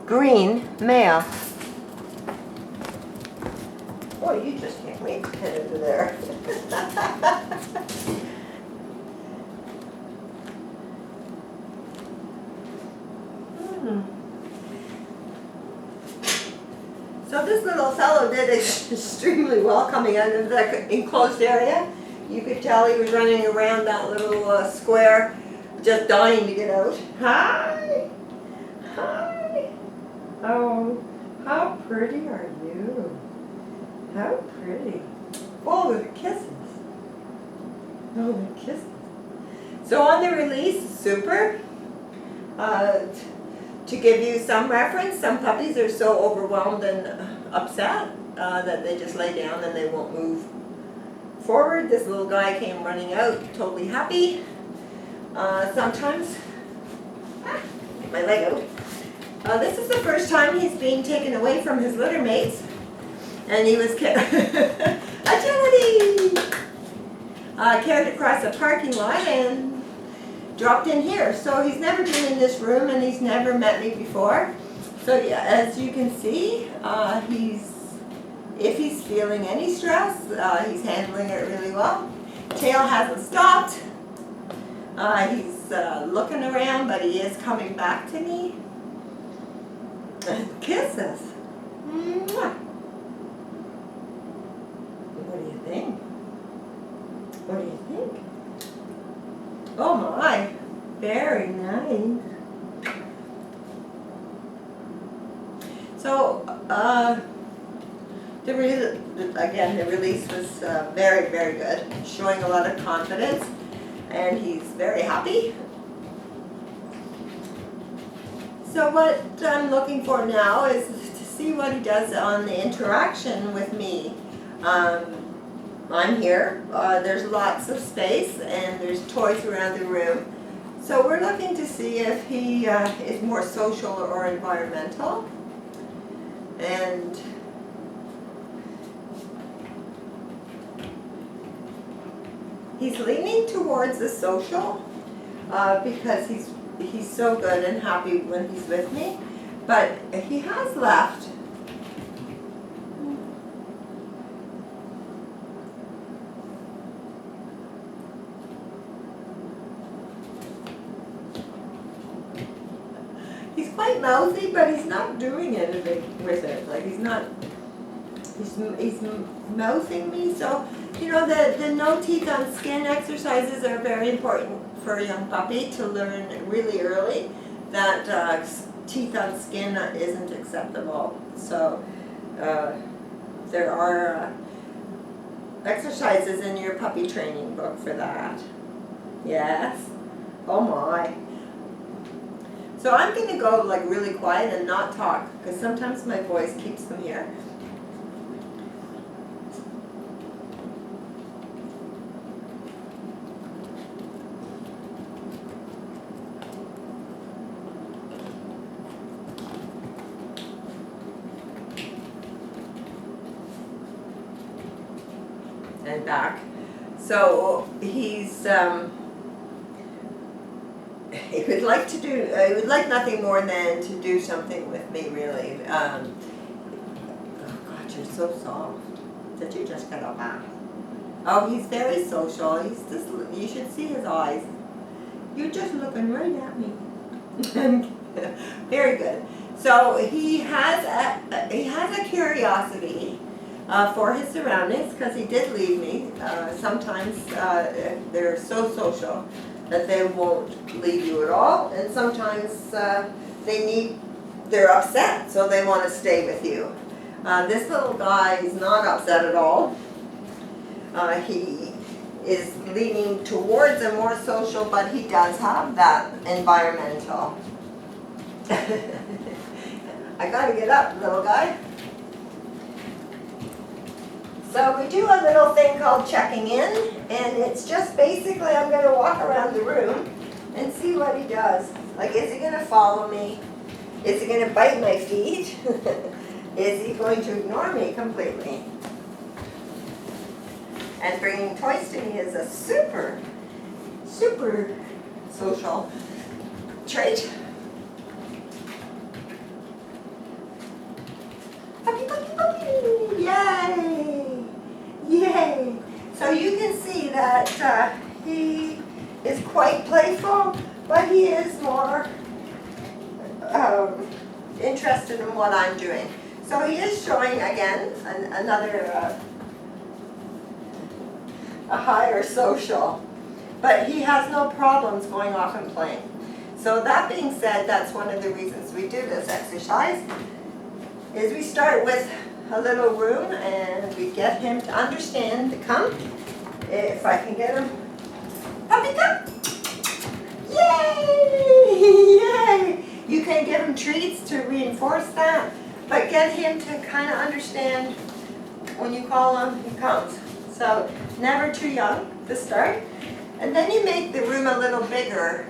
green male. Boy, you just can't wait to get into there. So this little fellow did extremely well coming out of that enclosed area. You could tell he was running around that little square, just dying to get out. Hi! Hi! Oh, how pretty are you? How pretty. Oh, the kisses. Oh, the kisses. So on the release, super. To give you some reference, some puppies are so overwhelmed and upset that they just lay down and they won't move forward. This little guy came running out, totally happy. Sometimes, get my leg out. This is the first time he's being taken away from his litter mates, and he was agility! Carried across a parking lot and dropped in here. So he's never been in this room and he's never met me before. So yeah, as you can see, if he's feeling any stress, he's handling it really well. Tail hasn't stopped. He's looking around, but he is coming back to me. And kisses. Mwah. What do you think? What do you think? Oh my, very nice. So, the release was very, very good, showing a lot of confidence, and he's very happy. So what I'm looking for now is to see what he does on the interaction with me. I'm here, there's lots of space and there's toys around the room. So we're looking to see if he is more social or environmental. And he's leaning towards the social because he's so good and happy when he's with me. But he has left. He's quite mouthy, but he's not doing anything with it. Like he's mouthing me. So, you know, the no teeth on skin exercises are very important for a young puppy to learn really early that teeth on skin isn't acceptable. So there are exercises in your puppy training book for that. Yes? Oh my. So I'm going to go like really quiet and not talk because sometimes my voice keeps them here. And back. So he's he would like nothing more than to do something with me, really. Oh God, you're so soft. Did you just get a bath? Oh, he's very social. He's just, you should see his eyes. You're just looking right at me. Very good. So he has a curiosity for his surroundings because he did leave me. Sometimes they're so social that they won't leave you at all, and sometimes they're upset, so they want to stay with you. This little guy is not upset at all. He is leaning towards a more social, but he does have that environmental. I gotta get up, little guy. So we do a little thing called checking in, and it's just basically I'm going to walk around the room and see what he does. Like, is he going to follow me? Is he going to bite my feet? Is he going to ignore me completely? And bringing toys to me is a super, super social trait. So you can see that he is quite playful, but he is more interested in what I'm doing. So he is showing again another a higher social, but he has no problems going off and playing. So that being said, that's one of the reasons we do this exercise, is we start with a little room and we get him to understand to come. If I can get him, puppy come! Yay! Yay! You can give him treats to reinforce that, but get him to kind of understand when you call him, he comes. So never too young to start. And then you make the room a little bigger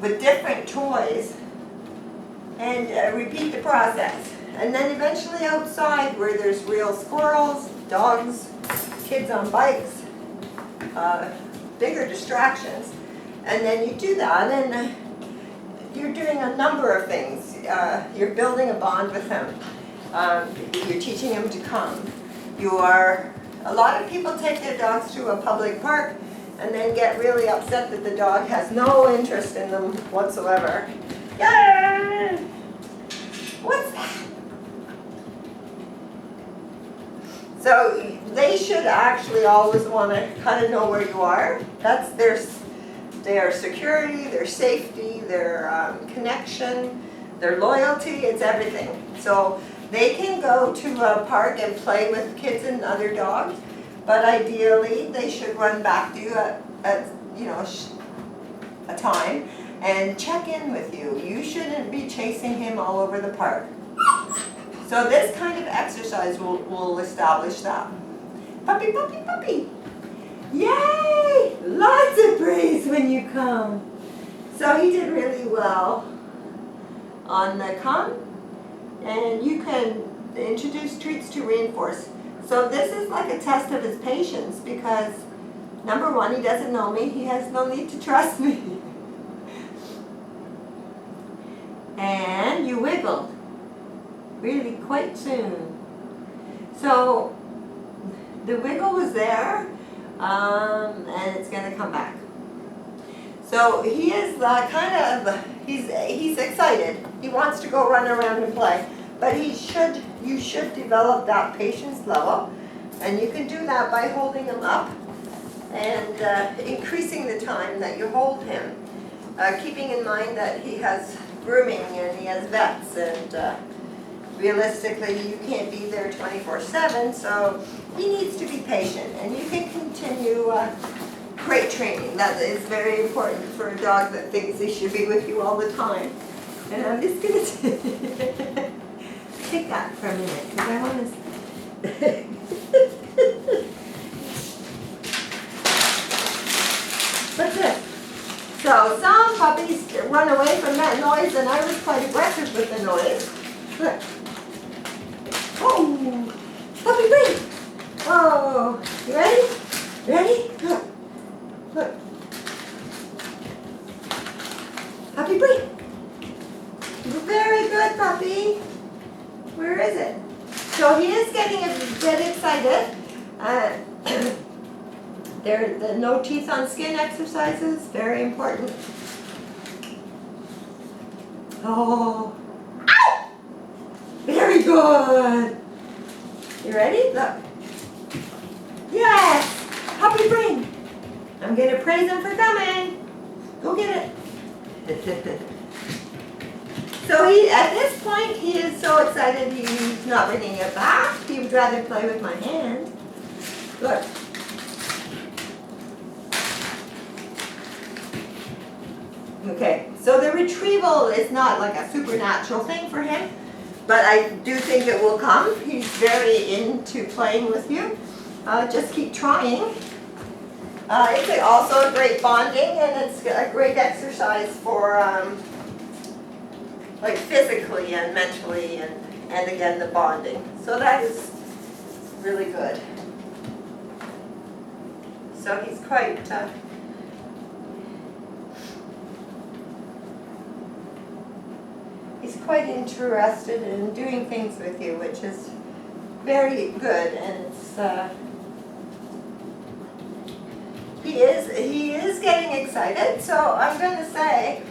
with different toys and repeat the process. And then eventually outside where there's real squirrels, dogs, kids on bikes, bigger distractions. And then you do that and you're doing a number of things. You're building a bond with him. You're teaching him to come. A lot of people take their dogs to a public park and then get really upset that the dog has no interest in them whatsoever. Yeah! What's that? So they should actually always want to kind of know where you are. That's their security, their safety, their connection, their loyalty, it's everything. So they can go to a park and play with kids and other dogs, but ideally they should run back to you at a time and check in with you. You shouldn't be chasing him all over the park. So this kind of exercise will establish that. Puppy, puppy, puppy. Yay! Lots of praise when you come. So he did really well on the come. And you can introduce treats to reinforce. So this is like a test of his patience because number one, he doesn't know me. He has no need to trust me. And you wiggled really quite soon. So the wiggle was there and it's going to come back. So he is he's excited. He wants to go run around and play. But you should develop that patience level. And you can do that by holding him up and increasing the time that you hold him. Keeping in mind that he has grooming and he has vets and realistically you can't be there 24/7, so he needs to be patient. And you can continue crate training. That is very important for a dog that thinks he should be with you all the time. And I'm just going to take that for a minute because I want to... What's this? So some puppies run away from that noise and I was quite aggressive with the noise. Look. Oh! Puppy breathe! Oh! You ready? Ready? Look. Look. Puppy breathe! Very good, puppy. Where is it? So he is getting a bit excited. The no teeth on skin exercises, very important. Oh. Ow! Very good. You ready? Look. Yes! Puppy bring. I'm going to praise him for coming. Go get it. So at this point, he is so excited he's not bringing it back. He would rather play with my hand. Look. Okay, so the retrieval is not like a supernatural thing for him, but I do think it will come. He's very into playing with you. Just keep trying. It's also a great bonding, and it's a great exercise for like physically and mentally, and again the bonding. So that is really good. So he's quite interested in doing things with you, which is very good, and it's he is getting excited, so I'm going to say,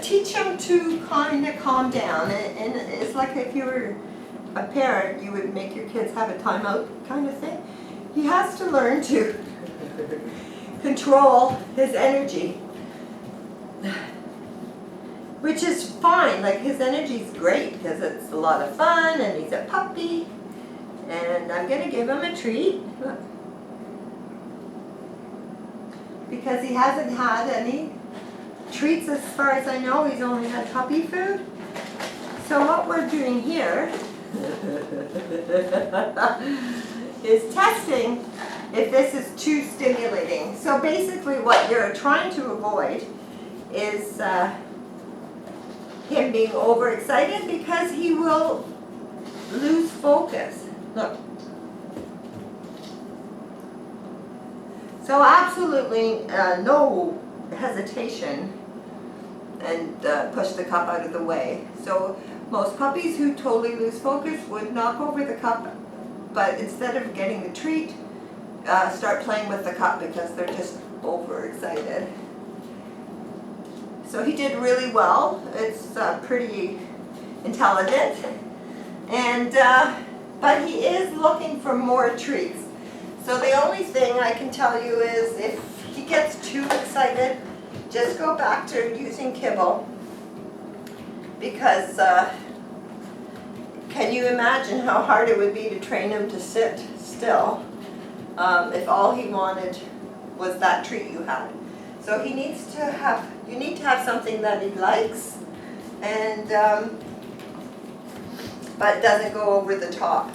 teach him to kind of calm down. And it's like if you were a parent, you would make your kids have a timeout kind of thing. He has to learn to control his energy, which is fine. Like, his energy is great because it's a lot of fun and he's a puppy. And I'm going to give him a treat because he hasn't had any treats as far as I know. He's only had puppy food. So what we're doing here is testing if this is too stimulating. So basically what you're trying to avoid is him being overexcited, because he will lose focus. Look. So absolutely no hesitation, and push the cup out of the way. So most puppies who totally lose focus would knock over the cup, but instead of getting the treat, start playing with the cup because they're just overexcited. So he did really well. It's pretty intelligent, and but he is looking for more treats. So the only thing I can tell you is if he gets too excited, just go back to using kibble, because can you imagine how hard it would be to train him to sit still if all he wanted was that treat you had. So he needs to have, you need to have something that he likes, and but doesn't go over the top.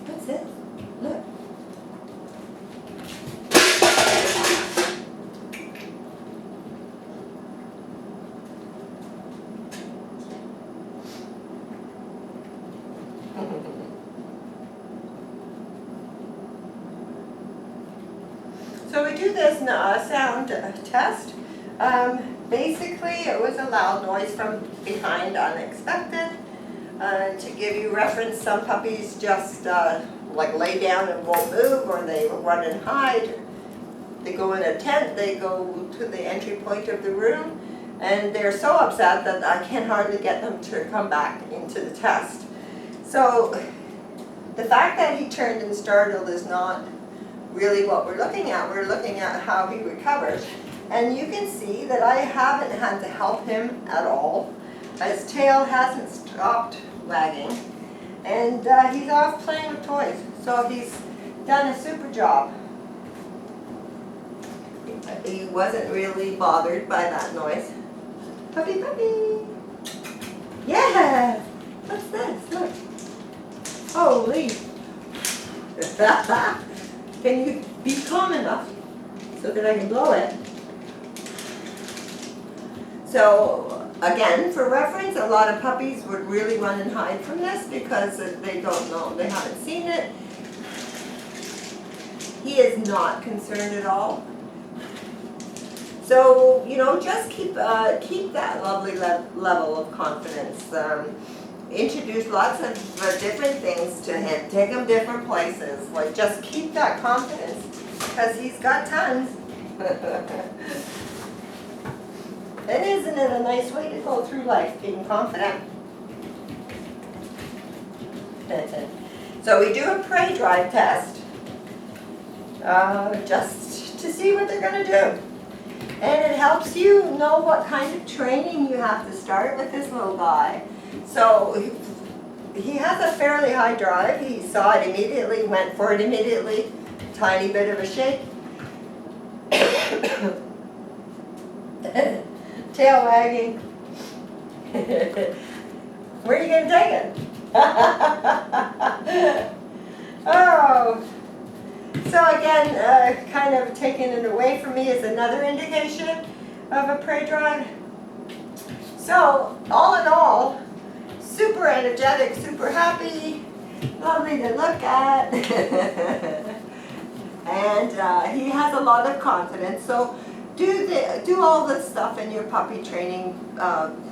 What's this? Look. So we do this sound test. Basically, it was a loud noise from behind, unexpected. To give you reference, some puppies just like lay down and won't move, or they run and hide. They go in a tent, they go to the entry point of the room, and they're so upset that I can hardly get them to come back into the test. So the fact that he turned and startled is not really what we're looking at. We're looking at how he recovers. And you can see that I haven't had to help him at all. His tail hasn't stopped wagging, and he's off playing with toys. So he's done a super job. He wasn't really bothered by that noise. Puppy, puppy. Yeah. What's this? Look. Holy. Can you be calm enough so that I can blow it? So again, for reference, a lot of puppies would really run and hide from this because they don't know, they haven't seen it. He is not concerned at all. So, you know, just keep that lovely level of confidence. Introduce lots of different things to him. Take him different places. Like, just keep that confidence, because he's got tons. And isn't it a nice way to go through life, being confident? So we do a prey drive test, just to see what they're going to do. And it helps you know what kind of training you have to start with this little guy. So he has a fairly high drive. He saw it immediately, went for it immediately. Tiny bit of a shake. Tail wagging. Where are you going to take it? Oh. So again, kind of taking it away from me is another indication of a prey drive. So all in all, super energetic, super happy, lovely to look at, and he has a lot of confidence. So do all this stuff in your puppy training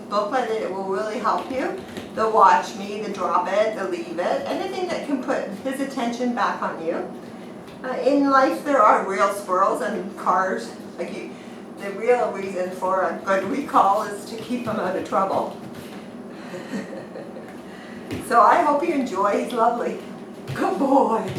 booklet. It will really help you. The watch me, the drop it, the leave it, anything that can put his attention back on you. In life there are real squirrels and cars. The real reason for a good recall is to keep him out of trouble. So I hope you enjoy. He's lovely. Good boy.